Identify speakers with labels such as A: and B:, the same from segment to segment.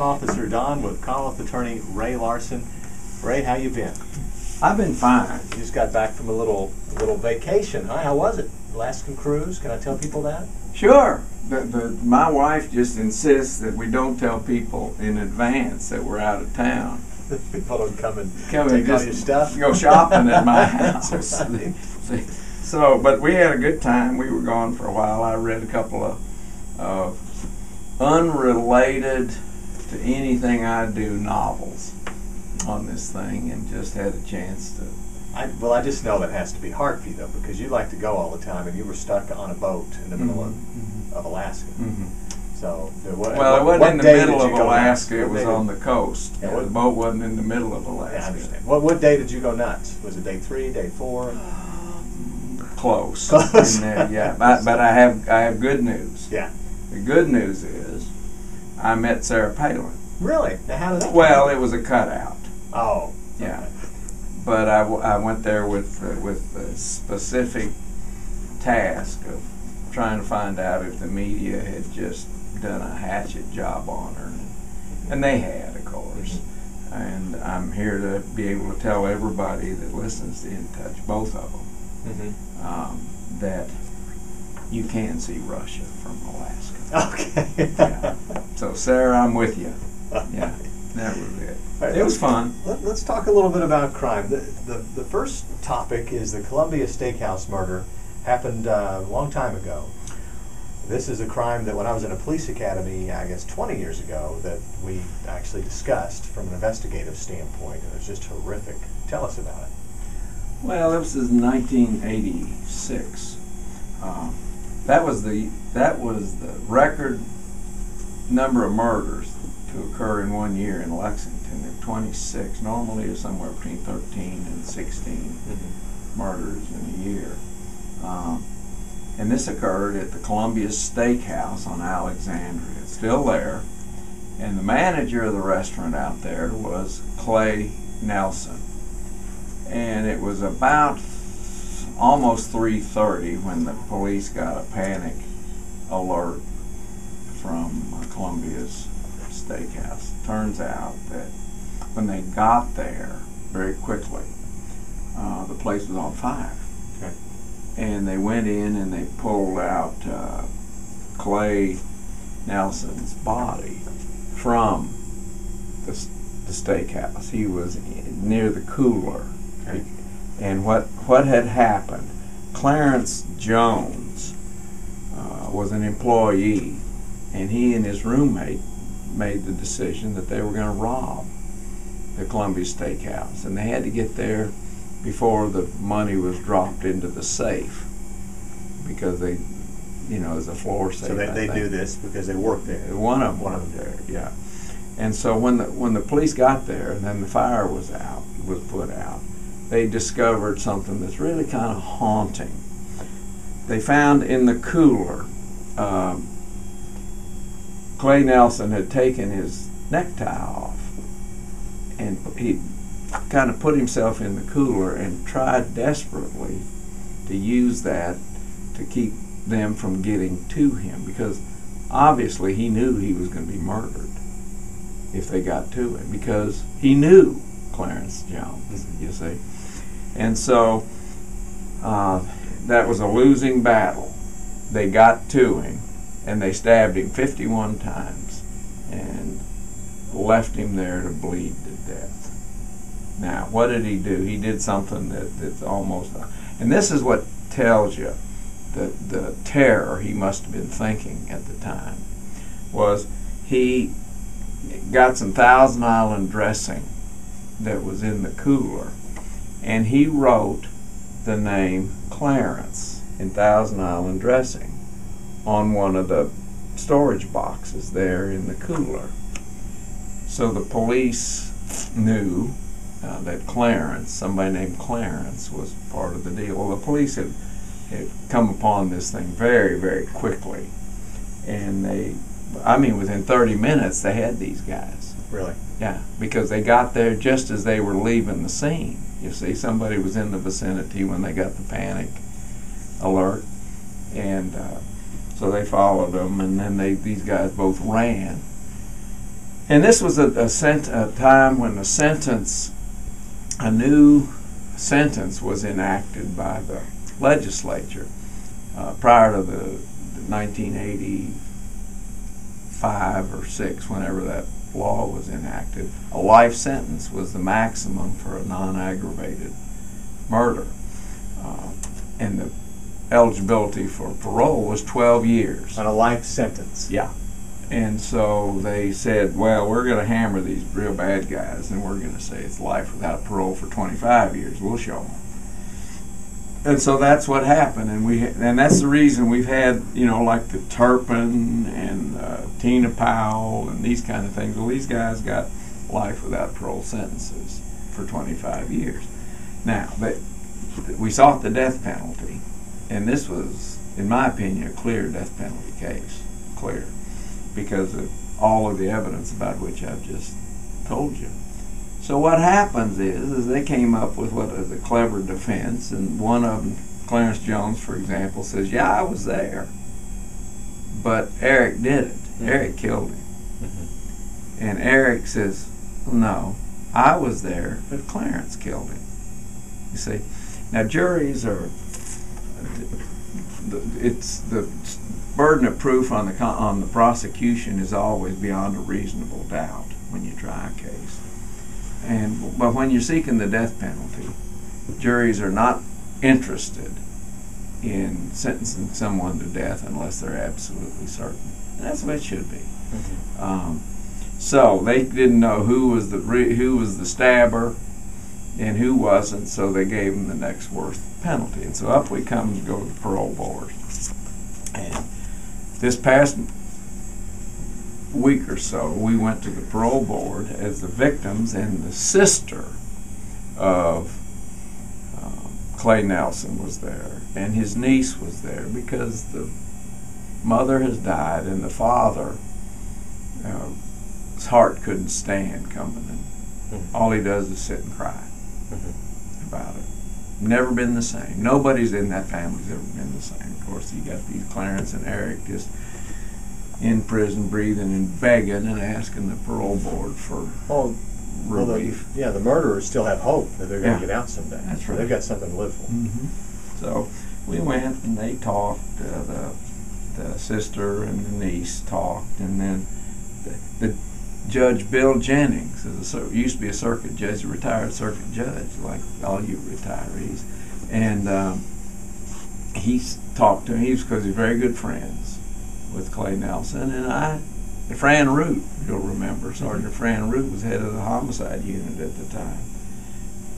A: Officer Don with Commonwealth Attorney Ray Larson. Ray, how you been?
B: I've been fine.
A: You just got back from a little vacation, huh? How was it? Alaskan cruise? Can I tell people that?
B: Sure. My wife just insists that we don't tell people in advance that we're out of town.
A: People don't come and
B: Come
A: take
B: and
A: all
B: just
A: your stuff?
B: go shopping at my house.
A: That's right.
B: So, but we had a good time. We were gone for a while. I read a couple of unrelated to anything I do novels on this thing, and just had a chance to.
A: Well, I just know that has to be hard for you, though, because you like to go all the time, and you were stuck on a boat in the middle of Alaska. So,
B: it wasn't in the middle of Alaska. It was on the coast.
A: Yeah,
B: the boat wasn't in the middle of Alaska.
A: Yeah, I understand. What day did you go nuts? Was it day 3, day 4?
B: Close.
A: Close.
B: Yeah, but I have good news.
A: Yeah.
B: The good news is I met Sarah Palin.
A: Really? Now, how did that?
B: Well, it was a cutout.
A: Oh.
B: Yeah.
A: Okay.
B: But I went there with a specific task of trying to find out if the media had just done a hatchet job on her, and they had, of course. And I'm here to be able to tell everybody that listens to In Touch, both of them, that you can see Russia from Alaska.
A: Okay.
B: Yeah. So, Sarah, I'm with you. Yeah, that was it.
A: Right,
B: it was fun.
A: Let's talk a little bit about crime. The first topic is the Columbia Steakhouse murder. Happened a long time ago. This is a crime that when I was in a police academy, I guess 20 years ago, that we actually discussed from an investigative standpoint. And it was just horrific. Tell us about it.
B: Well, this is 1986. That was the record number of murders to occur in 1 year in Lexington. There were 26. Normally, it's somewhere between 13 and 16 murders in a year. And this occurred at the Columbia Steakhouse on Alexandria. It's still there. And the manager of the restaurant out there was Clay Nelson. And it was about almost 3:30 when the police got a panic alert from Columbia's Steakhouse. Turns out that when they got there very quickly, the place was on fire.
A: Okay.
B: And they went in and they pulled out Clay Nelson's body from the steakhouse. He was near the cooler.
A: Okay.
B: And what had happened, Clarence Jones was an employee, and he and his roommate made the decision that they were going to rob the Columbia Steakhouse, and they had to get there before the money was dropped into the safe, because they, as a floor safe.
A: So they knew this because they worked there.
B: One of them there, yeah. And so when the police got there, and then the fire was put out, they discovered something that's really kind of haunting. They found in the cooler, Clay Nelson had taken his necktie off, and he kind of put himself in the cooler and tried desperately to use that to keep them from getting to him, because obviously he knew he was going to be murdered if they got to him, because he knew Clarence Jones, you see. And so that was a losing battle. They got to him, and they stabbed him 51 times and left him there to bleed to death. Now, what did he do? He did something that's almost, and this is what tells you the terror he must have been thinking at the time, was he got some Thousand Island dressing that was in the cooler, and he wrote the name Clarence in Thousand Island dressing on one of the storage boxes there in the cooler. So the police knew that Clarence, somebody named Clarence, was part of the deal. Well, the police had come upon this thing very, very quickly, and within 30 minutes they had these guys.
A: Really?
B: Yeah, because they got there just as they were leaving the scene. You see, somebody was in the vicinity when they got the panic alert, and so they followed them, and then these guys both ran. And this was a time when a new sentence was enacted by the legislature prior to the 1985 or 6, whenever that law was enacted. A life sentence was the maximum for a non-aggravated murder. And the eligibility for parole was 12 years.
A: On a life sentence.
B: Yeah. And so they said, well, we're going to hammer these real bad guys, and we're going to say it's life without parole for 25 years. We'll show them. And so that's what happened, and that's the reason we've had, like the Turpin and Tina Powell and these kind of things. Well, these guys got life without parole sentences for 25 years. Now, we sought the death penalty, and this was, in my opinion, a clear death penalty case. Clear. Because of all of the evidence about which I've just told you. So what happens is they came up with what is a clever defense, and one of them, Clarence Jones, for example, says, yeah, I was there, but Eric did it. Mm-hmm. Eric killed him. Mm-hmm. And Eric says, no, I was there, but Clarence killed him. You see? Now juries are, it's the burden of proof on the prosecution is always beyond a reasonable doubt when you try a case. But when you're seeking the death penalty, juries are not interested in sentencing someone to death unless they're absolutely certain. And that's what it should be. Mm-hmm. So they didn't know who was the stabber and who wasn't, so they gave him the next worst penalty. And so up we come to go to the parole board. And this past week or so, we went to the parole board as the victims, and the sister of Clay Nelson was there, and his niece was there, because the mother has died and the father, his heart couldn't stand coming in. Mm-hmm. All he does is sit and cry about it. Never been the same. Nobody's in that family's ever been the same. Of course, you got these Clarence and Eric just in prison, breathing and begging and asking the parole board for relief.
A: The murderers still have hope that they're going to get out someday.
B: That's right.
A: They've got something to live for.
B: Mm-hmm. So we went and they talked. The sister and the niece talked, and then the Judge Bill Jennings used to be a circuit judge, a retired circuit judge, like all you retirees, and he talked to him because he's very good friends with Clay Nelson, and Fran Root, you'll remember, Sergeant Fran Root was head of the homicide unit at the time,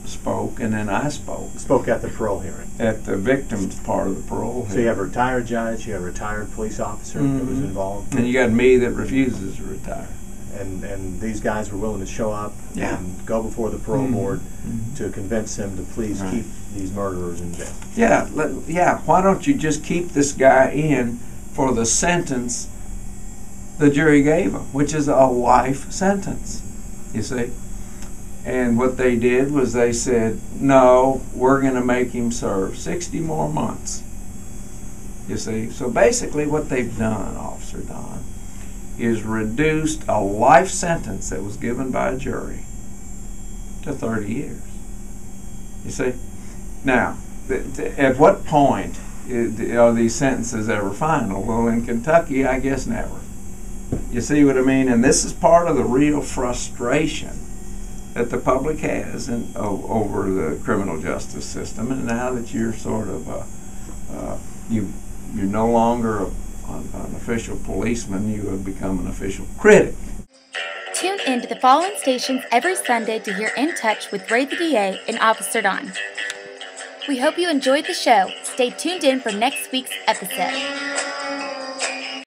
B: spoke, and then I spoke.
A: Spoke at the parole hearing.
B: At the victims part of the parole hearing.
A: So you have a retired judge, you have a retired police officer that was involved.
B: And you got me that refuses to retire.
A: And these guys were willing to show up and go before the parole board to convince him to please keep these murderers in jail.
B: Yeah, why don't you just keep this guy in for the sentence the jury gave him, which is a life sentence, you see? And what they did was they said, no, we're going to make him serve 60 more months, you see? So basically what they've done, Officer Don, is reduced a life sentence that was given by a jury to 30 years. You see? Now, at what point are these sentences ever final? Well, in Kentucky, I guess never. You see what I mean? And this is part of the real frustration that the public has over the criminal justice system. And now that you're sort of you're no longer an official policeman, you have become an official critic.
C: Tune in to the following stations every Sunday to hear In Touch with Ray the DA and Officer Don. We hope you enjoyed the show. Stay tuned in for next week's episode.